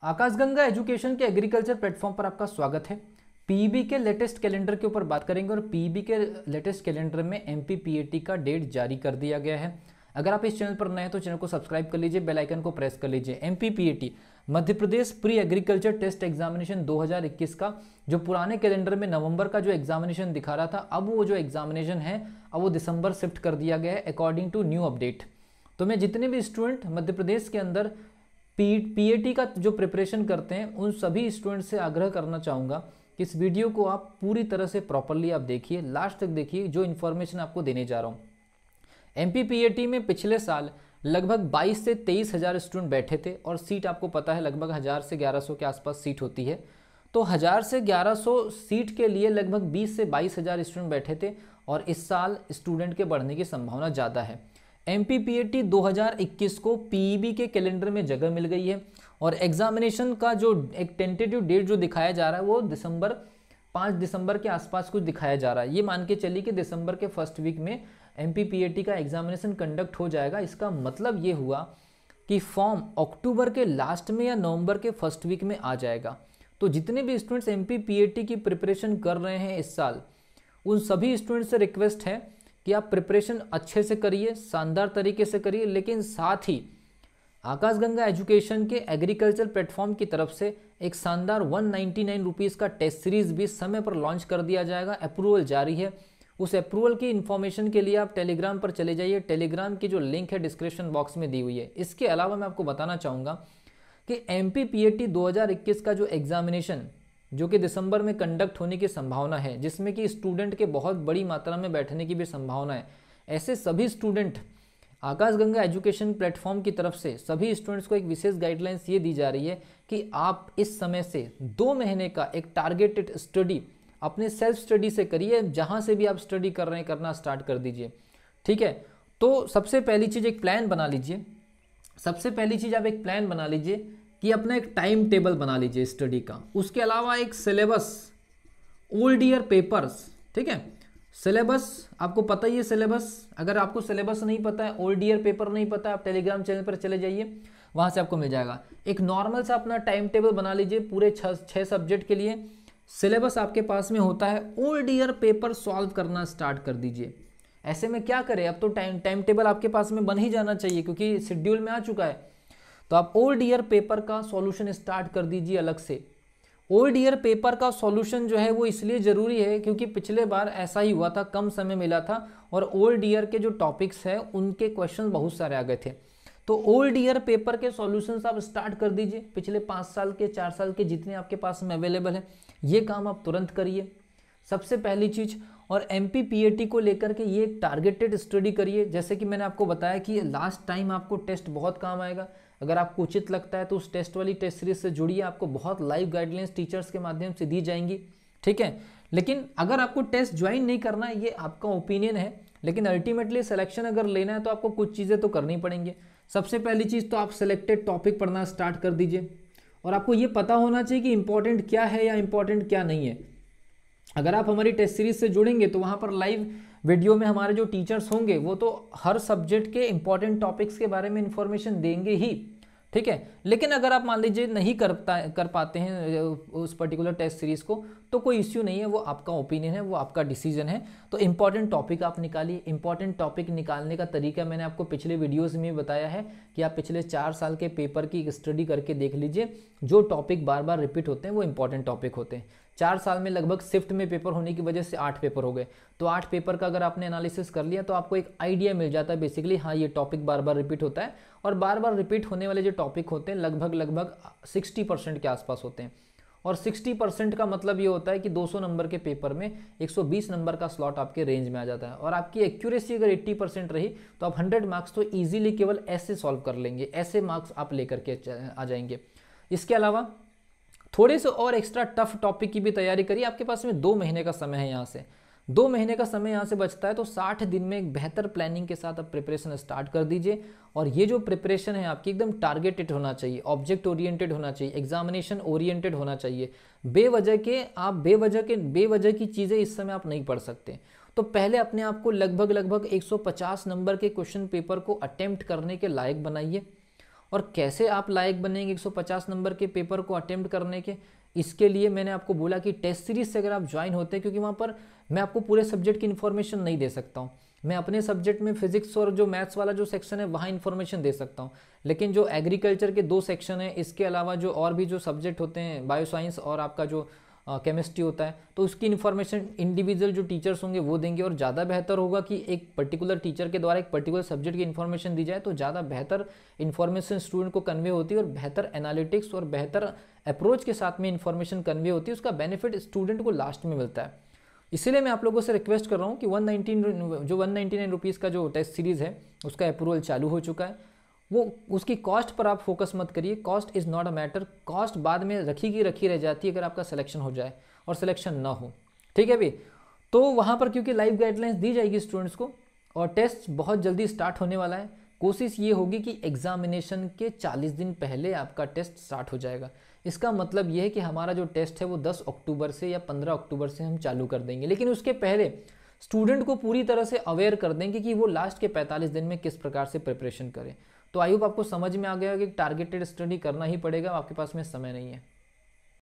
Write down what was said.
आकाशगंगा एजुकेशन के agriculture platform पर आपका स्वागत है। पीईबी के लेटेस्ट कैलेंडर के ऊपर बात करेंगे और पीईबी के लेटेस्ट कैलेंडर में एमपीपीएटी का डेट जारी कर दिया गया है। अगर आप इस चैनल पर नए हैं तो चैनल को सब्सक्राइब कर लीजिए, बेल आइकन को प्रेस कर लीजिए। एमपीपीएटी Madhya Pradesh pre agriculture test examination 2021 का जो पुराने कैलेंडर में नवंबर का जो एग्जामिनेशन दिखा रहा था, अब वो जो एग्जामिनेशन है अब वो दिसंबर शिफ्ट कर दिया गया है अकॉर्डिंग टू न्यू अपडेट। तो मैं जितने भी स्टूडेंट मध्य प्रदेश के अंदर पीएटी का जो प्रिपरेशन करते हैं उन सभी स्टूडेंट से आग्रह करना चाहूँगा कि इस वीडियो को आप पूरी तरह से प्रॉपरली आप देखिए, लास्ट तक देखिए जो इन्फॉर्मेशन आपको देने जा रहा हूँ। एमपीपीएटी में पिछले साल लगभग 22 से 23 हज़ार स्टूडेंट बैठे थे और सीट आपको पता है लगभग 1000 से 1100 के आसपास सीट होती है। तो 1000 से 1100 सीट के लिए लगभग 20 से 22 हज़ार स्टूडेंट बैठे थे और इस साल स्टूडेंट के बढ़ने की संभावना ज़्यादा है। एमपीपीएटी 2021 को पीईबी के कैलेंडर में जगह मिल गई है और एग्जामिनेशन का जो एक टेंटेटिव डेट जो दिखाया जा रहा है वो 5 दिसंबर के आसपास कुछ दिखाया जा रहा है। ये मान के चलिए कि दिसंबर के फर्स्ट वीक में एमपीपीएटी का एग्जामिनेशन कंडक्ट हो जाएगा। इसका मतलब ये हुआ कि फॉर्म अक्टूबर के लास्ट में या नवंबर के फर्स्ट वीक में आ जाएगा। तो जितने भी स्टूडेंट्स एमपीपीएटी की प्रिपरेशन कर रहे हैं इस साल, उन सभी स्टूडेंट्स से रिक्वेस्ट है कि आप प्रिपरेशन अच्छे से करिए, शानदार तरीके से करिए, लेकिन साथ ही आकाशगंगा एजुकेशन के एग्रीकल्चर प्लेटफॉर्म की तरफ से एक शानदार 199 रुपीज़ का टेस्ट सीरीज भी समय पर लॉन्च कर दिया जाएगा। अप्रूवल जारी है। उस अप्रूवल की इन्फॉर्मेशन के लिए आप टेलीग्राम पर चले जाइए। टेलीग्राम की जो लिंक है डिस्क्रिप्शन बॉक्स में दी हुई है। इसके अलावा मैं आपको बताना चाहूँगा कि एमपीपीएटी 2021 का जो एग्जामिनेशन जो कि दिसंबर में कंडक्ट होने की संभावना है, जिसमें कि स्टूडेंट के बहुत बड़ी मात्रा में बैठने की भी संभावना है, ऐसे सभी स्टूडेंट आकाशगंगा एजुकेशन प्लेटफॉर्म की तरफ से सभी स्टूडेंट्स को एक विशेष गाइडलाइंस ये दी जा रही है कि आप इस समय से 2 महीने का एक टारगेटेड स्टडी अपने सेल्फ स्टडी से करिए। जहाँ से भी आप स्टडी कर रहे हैं करना स्टार्ट कर दीजिए, ठीक है। तो सबसे पहली चीज़ एक प्लान बना लीजिए। सबसे पहली चीज़ आप एक प्लान बना लीजिए कि अपना एक टाइम टेबल बना लीजिए स्टडी का। उसके अलावा एक सिलेबस, ओल्ड ईयर पेपर्स, ठीक है। सिलेबस आपको पता ही है सिलेबस। अगर आपको सिलेबस नहीं पता है, ओल्ड ईयर पेपर नहीं पता, आप टेलीग्राम चैनल पर चले जाइए, वहाँ से आपको मिल जाएगा। एक नॉर्मल सा अपना टाइम टेबल बना लीजिए पूरे 6 सब्जेक्ट के लिए। सिलेबस आपके पास में होता है, ओल्ड ईयर पेपर सॉल्व करना स्टार्ट कर दीजिए। ऐसे में क्या करें, अब तो टाइम टेबल आपके पास में बन ही जाना चाहिए क्योंकि शेड्यूल में आ चुका है। तो आप ओल्ड ईयर पेपर का सॉल्यूशन स्टार्ट कर दीजिए अलग से। ओल्ड ईयर पेपर का सॉल्यूशन जो है वो इसलिए ज़रूरी है क्योंकि पिछले बार ऐसा ही हुआ था, कम समय मिला था और ओल्ड ईयर के जो टॉपिक्स हैं उनके क्वेश्चन बहुत सारे आ गए थे। तो ओल्ड ईयर पेपर के सॉल्यूशंस आप स्टार्ट कर दीजिए। पिछले 5 साल के 4 साल के जितने आपके पास में अवेलेबल है, ये काम आप तुरंत करिए, सबसे पहली चीज़। और एमपीपीएटी को लेकर के ये एक टारगेटेड स्टडी करिए। जैसे कि मैंने आपको बताया कि लास्ट टाइम आपको टेस्ट बहुत काम आएगा। अगर आपको उचित लगता है तो उस टेस्ट वाली टेस्ट सीरीज से जुड़िए, आपको बहुत लाइव गाइडलाइंस टीचर्स के माध्यम से दी जाएंगी, ठीक है। लेकिन अगर आपको टेस्ट ज्वाइन नहीं करना है, ये आपका ओपिनियन है, लेकिन अल्टीमेटली सिलेक्शन अगर लेना है तो आपको कुछ चीज़ें तो करनी पड़ेंगी। सबसे पहली चीज़ तो आप सिलेक्टेड टॉपिक पढ़ना स्टार्ट कर दीजिए और आपको ये पता होना चाहिए कि इंपॉर्टेंट क्या है या इंपॉर्टेंट क्या नहीं है। अगर आप हमारी टेस्ट सीरीज से जुड़ेंगे तो वहाँ पर लाइव वीडियो में हमारे जो टीचर्स होंगे वो तो हर सब्जेक्ट के इंपॉर्टेंट टॉपिक्स के बारे में इंफॉर्मेशन देंगे ही, ठीक है। लेकिन अगर आप मान लीजिए नहीं कर पाते हैं उस पर्टिकुलर टेस्ट सीरीज को तो कोई इश्यू नहीं है, वो आपका ओपिनियन है, वो आपका डिसीजन है। तो इंपॉर्टेंट टॉपिक आप निकालिए। इंपॉर्टेंट टॉपिक निकालने का तरीका मैंने आपको पिछले वीडियोस में बताया है कि आप पिछले 4 साल के पेपर की स्टडी करके देख लीजिए। जो टॉपिक बार बार रिपीट होते हैं वो इंपॉर्टेंट टॉपिक होते हैं। 4 साल में लगभग शिफ्ट में पेपर होने की वजह से 8 पेपर हो गए। तो 8 पेपर का अगर आपने एनालिसिस कर लिया तो आपको एक आइडिया मिल जाता है बेसिकली, हाँ ये टॉपिक बार बार रिपीट होता है। और बार बार रिपीट होने वाले जो टॉपिक होते हैं लगभग 60% के आसपास होते हैं। और 60% का मतलब ये होता है कि 200 नंबर के पेपर में 120 नंबर का स्लॉट आपके रेंज में आ जाता है। और आपकी एक्यूरेसी अगर 80% रही तो आप 100 मार्क्स तो ईजिली केवल ऐसे सॉल्व कर लेंगे, ऐसे मार्क्स आप लेकर के आ जाएंगे। इसके अलावा थोड़े से और एक्स्ट्रा टफ टॉपिक की भी तैयारी करिए। आपके पास में 2 महीने का समय है, यहाँ से 2 महीने का समय यहाँ से बचता है। तो 60 दिन में एक बेहतर प्लानिंग के साथ आप प्रिपरेशन स्टार्ट कर दीजिए। और ये जो प्रिपरेशन है आपकी एकदम टारगेटेड होना चाहिए, ऑब्जेक्ट ओरिएंटेड होना चाहिए, एग्जामिनेशन ओरिएंटेड होना चाहिए। बेवजह की चीज़ें इस समय आप नहीं पढ़ सकते। तो पहले अपने आप को लगभग 150 नंबर के क्वेश्चन पेपर को अटेम्प्ट करने के लायक बनाइए और कैसे आप लायक बनेंगे 150 नंबर के पेपर को अटेम्प्ट करने के, इसके लिए मैंने आपको बोला कि टेस्ट सीरीज से अगर आप ज्वाइन होते हैं, क्योंकि वहाँ पर मैं आपको पूरे सब्जेक्ट की इन्फॉर्मेशन नहीं दे सकता हूँ, मैं अपने सब्जेक्ट में फिजिक्स और जो मैथ्स वाला जो सेक्शन है वहाँ इन्फॉर्मेशन दे सकता हूँ, लेकिन जो एग्रीकल्चर के 2 सेक्शन है, इसके अलावा जो और भी जो सब्जेक्ट होते हैं बायो साइंस और आपका जो केमिस्ट्री होता है, तो उसकी इन्फॉर्मेशन इंडिविजुअल जो टीचर्स होंगे वो देंगे। और ज़्यादा बेहतर होगा कि एक पर्टिकुलर टीचर के द्वारा एक पर्टिकुलर सब्जेक्ट की इन्फॉर्मेशन दी जाए, तो ज़्यादा बेहतर इन्फॉर्मेशन स्टूडेंट को कन्वे होती है और बेहतर एनालिटिक्स और बेहतर अप्रोच के साथ में इन्फॉर्मेशन कन्वे होती है, उसका बेनिफिट स्टूडेंट को लास्ट में मिलता है। इसीलिए मैं आप लोगों से रिक्वेस्ट कर रहा हूँ कि 199 रुपीज़ का जो टेस्ट सीरीज़ है उसका अप्रूवल चालू हो चुका है। वो उसकी कॉस्ट पर आप फोकस मत करिए, cost is not a matter, cost बाद में रखी रह जाती है अगर आपका सिलेक्शन हो जाए और सिलेक्शन ना हो, ठीक है भी। तो वहाँ पर क्योंकि लाइव गाइडलाइंस दी जाएगी स्टूडेंट्स को और टेस्ट बहुत जल्दी स्टार्ट होने वाला है, कोशिश ये होगी कि एग्जामिनेशन के 40 दिन पहले आपका टेस्ट स्टार्ट हो जाएगा। इसका मतलब ये है कि हमारा जो टेस्ट है वो 10 अक्टूबर से या 15 अक्टूबर से हम चालू कर देंगे, लेकिन उसके पहले स्टूडेंट को पूरी तरह से अवेयर कर देंगे कि वो लास्ट के 45 दिन में किस प्रकार से प्रिपरेशन करें। तो आई होप आपको समझ में आ गया कि टारगेटेड स्टडी करना ही पड़ेगा, आपके पास में समय नहीं है।